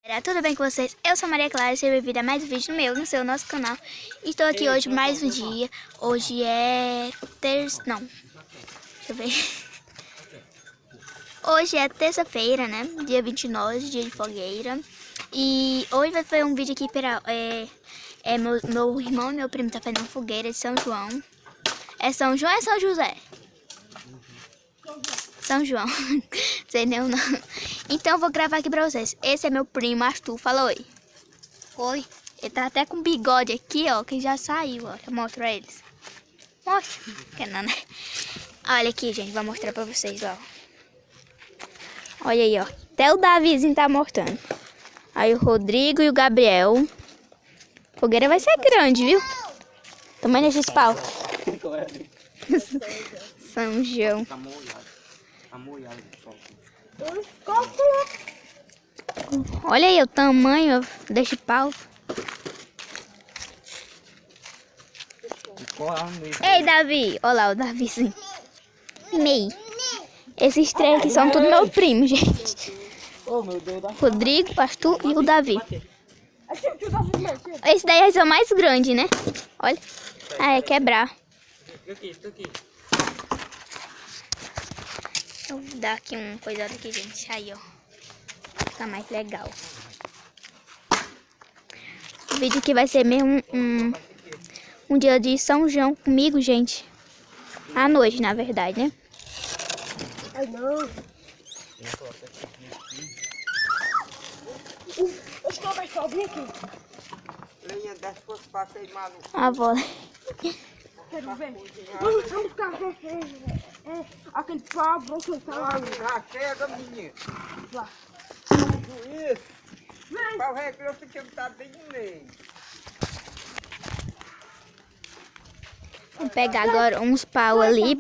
Tudo bem com vocês? Eu sou a Maria Clara, seja bem-vinda a mais um vídeo meu no seu nosso canal. Estou aqui hoje mais um dia. Hoje é não, deixa eu ver. Hoje é terça-feira, né? Dia 29, dia de fogueira. E hoje vai ser um vídeo aqui para meu irmão e meu primo tá fazendo fogueira de São João. É São João ou é São José? São João. Sei nem o nome. Então eu vou gravar aqui pra vocês. Esse é meu primo, Arthur. Fala oi. Oi. Ele tá até com bigode aqui, ó, que já saiu, ó. Eu mostro pra eles. Mostra. Quer não, né? Olha aqui, gente. Vou mostrar pra vocês, ó. Olha aí, ó. Até o Davizinho tá mostrando. Aí o Rodrigo e o Gabriel. A fogueira vai ser grande, viu? Tamanho desse pau. São João. Tá molhado. Olha aí o tamanho deste pau. Ei, Davi. Olha lá o Davizinho. Mei. Esses três aqui são tudo meu primo, gente. Rodrigo, Arthur e o Davi. Esse daí é o mais grande, né? Olha. Ah, é quebrar. Eu vou dar aqui um cuidado aqui, gente. Aí, ó. Fica mais legal. O vídeo aqui vai ser mesmo um dia de São João comigo, gente. À noite, na verdade, né? Ai, não. Os cobras sobem aqui. Lenha das coisas, passei maluco. A avó. Quero ver. Vamos ficar aquele pau, vamos cantar. Já chega, menino. Lá. Isso. Pau recreio, você tinha que estar bem no meio. Vou pegar agora uns pau ali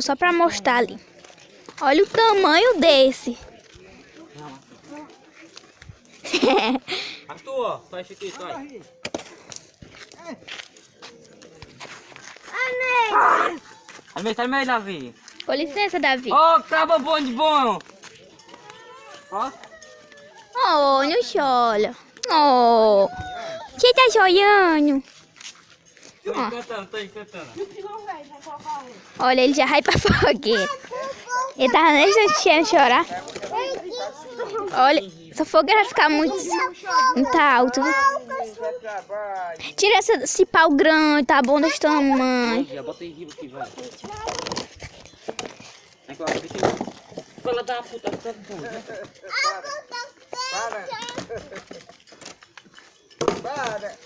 só pra mostrar ali. Olha o tamanho desse. Arthur, faz isso aqui, sai. Sai meio, Davi. Com licença, Davi. Ó, caba bom de bom. Ó. Oh, não chora. Oh, você tá chorando. Tô encantando. Olha, ele já vai pra fogueira. Ele tava nem deixando chorar. Olha, essa fogueira vai ficar muito alto. Tira esse pau grande, tá bom desse tamanho. Já bota em riba aqui, vai. Fala da puta, tá bom. Para.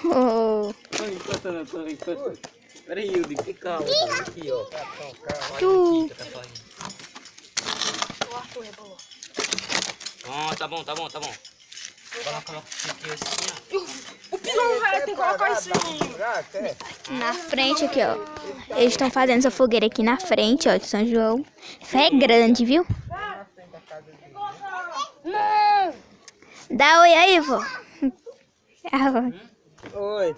Oh. Tô encantando. Peraí, eu digo que calma. Aqui, ó. Tu. Tá bom. Coloca aqui assim, ó. O pilão vai ter que colocar isso em Na frente aqui, ó. Eles estão fazendo essa fogueira aqui na frente, ó, de São João. Isso é grande, viu? Dá oi aí, vô. Oi.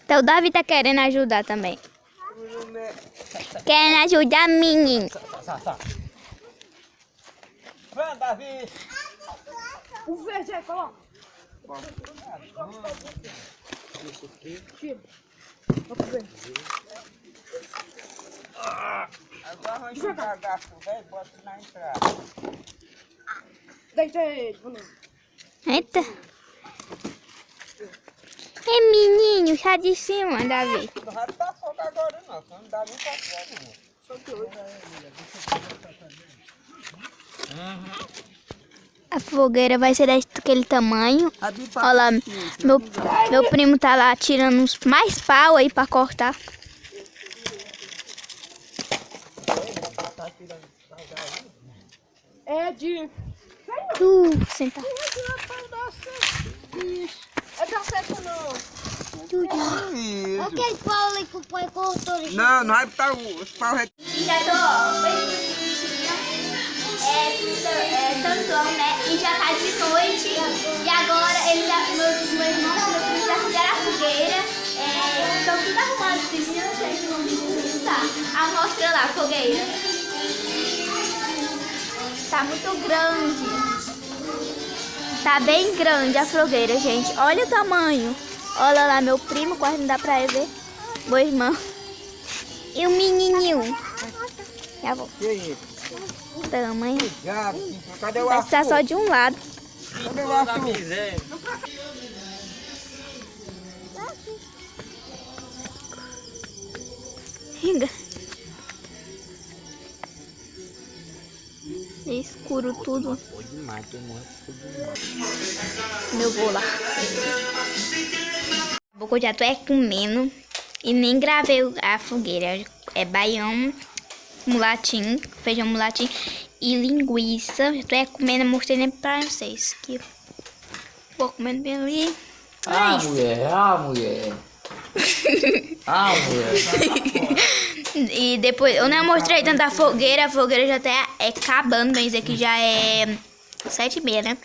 Então o Davi tá querendo ajudar também. Querendo ajudar, menino. Vem, Davi. o verde aí, coloca. Isso aqui. Tira. Vamos ver. Agora vamos jogar gasto, velho, bota na entrada. Deita ele, vamos. Eita. É menino, sai de cima, Davi. Não vai botar fogo agora não, não dá nem pra fogo não. Só que hoje. A fogueira vai ser daquele tamanho. Olha lá, meu primo tá lá tirando uns mais pau aí pra cortar. É de... Senta. É da seta não. Aquele pau ali que o pai cortou. Não vai botar os pau reto. E já tô, ó, São João, né? E já tá de noite. E agora eles Menina, gente, vamos começar. Ah, mostra lá a fogueira. Tá muito grande. Tá bem grande a fogueira, gente. Olha o tamanho. Olha lá, meu primo, quase não dá pra ver. Meu irmão. E o menininho. Já vou. Que isso? O tamanho. Já, cadê o Vai estar Arthur? só de um lado. Cadê o Arthur? É escuro tudo. Pode demais, tem muito demais. Eu vou lá. Eu já tô comendo e nem gravei a fogueira. É baião, mulatim, feijão mulatim e linguiça. Já tô comendo, mostrei nem pra vocês. Aqui. Vou comendo bem ali. Ah, mulher, ah, mulher. Ah, mulher. E depois, eu não mostrei tanto a fogueira já tá acabando, mas aqui já é 7h30, né?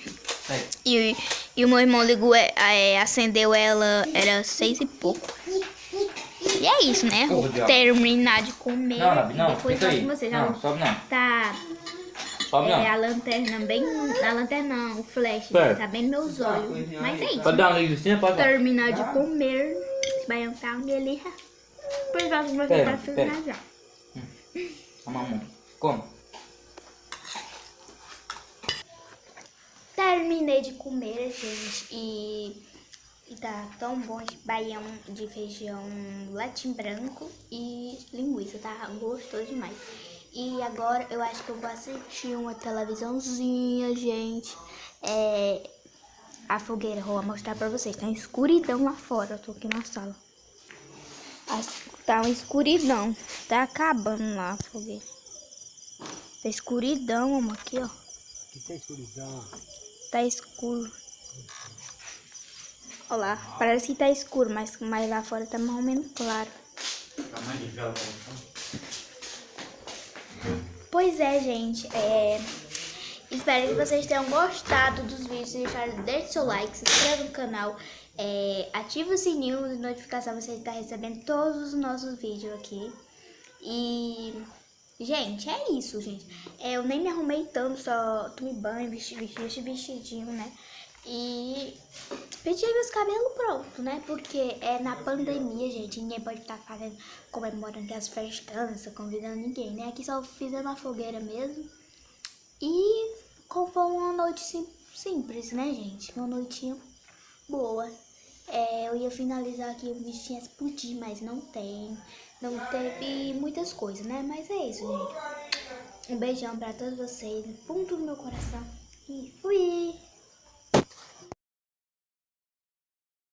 E o meu irmão ligou, acendeu ela, era 6 e pouco. E é isso, né? Vou terminar de comer. Não, Gabi, não, depois fica aí. com vocês. Não, sobe não. Tá. Sobe não. A lanterna bem. A lanterna não, o flash. Certo. Tá bem nos meus olhos. Mas é isso. Pode dar uma licença, pode dar. Terminar de comer. Esse baião tá uma delícia. Depois eu vou Pera, pra finalizar. Toma um. Como? Terminei de comer, gente, e tá tão bom esse baião de feijão latim branco e linguiça, tá gostoso demais. E agora eu acho que eu vou assistir uma televisãozinha, gente. A fogueira, vou mostrar pra vocês, tá escuridão lá fora, eu tô aqui na sala. Tá uma escuridão, tá acabando lá a fogueira. Tá escuridão, amor, aqui, ó. Que tem escuridão. Tá escuro. Olha lá, parece que tá escuro, mas lá fora tá mais ou menos claro. Pois é, gente. Espero que vocês tenham gostado dos vídeos. Se deixaram, deixe seu like, se inscreva no canal. Ative o sininho de notificação pra você estar recebendo todos os nossos vídeos aqui. E... gente, é isso, gente. Eu nem me arrumei tanto, só tomei banho, vesti vestidinho, né? E pentei meus cabelos pronto, né? Porque é na pandemia, gente, ninguém pode estar comemorando as festanças, convidando ninguém, né? Aqui só fizemos uma fogueira mesmo. E foi uma noite simples, né, gente? Uma noitinha boa. Eu ia finalizar aqui o vídeo, tinha explodir, mas não tem. Não teve muitas coisas, né? Mas é isso, gente. Um beijão pra todos vocês, no fundo do meu coração.